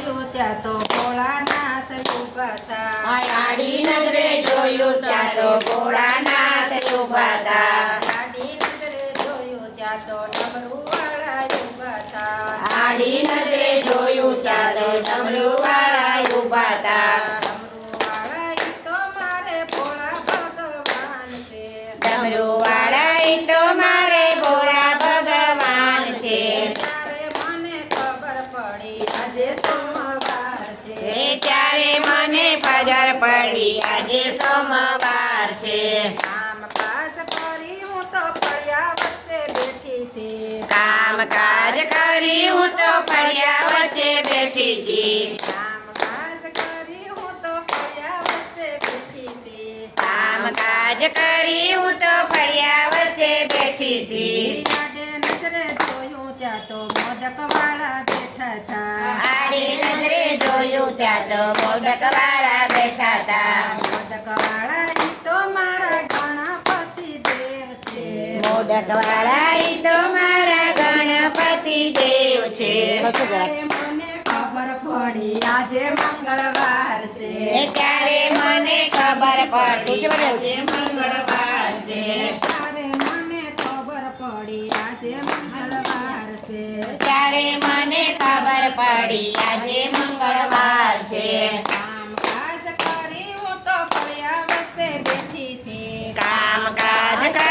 જોયું ત્યાં તો ભોળાનાથ ઊભા હતા આડી નજરે જોયું ત્યાં તો ભોળાનાથ ઊભા હતા આડી નજરે જોયું ત્યાં તો ડમરુવાળા ઊભા હતા આડી નજરે જોયું ત્યાં તો ડમરુવાળા ઊભા હતા ડમરુવાળા ઈ તો મારે ભોળા ભગવાન છે ડમરુવાળા ઈ તો મારે ભોળા ભગવાન છે ત્યારે મને ખબર પડી આજે સોમવાર છે ત્યારે મને ખબર પડી આજે સોમવાર છે કામકાજ કરી હું તો ફળિયા વચ્ચે બેઠી હતી કામકાજ કરી હું તો ફળિયા વચ્ચે બેઠી હતી કામકાજ કરી હું તો ફળિયા વચ્ચે બેઠી હતી કામકાજ કરી હું તો ફળિયા વચ્ચે બેઠી હતી આડે નજરે જોયું ત્યાં તો મોદકવાળા બેઠા હતા આડી નજરે જોયું ત્યાં તો મોદકવાળા બેઠા હતા મોદકવાળા ઈ તો મારા ગણપતિ દેવ છે મોદકવાળા ઈ તો મારા ગણપતિ દેવ છે ત્યારે મને ખબર પડી આજે મંગળવાર છે ત્યારે મને ખબર પડી આજે મંગળવાર છે ત્યારે મને ખબર પડી આજે મંગળવાર છે ત્યારે મને ખબર પડી આજે મંગળવાર છે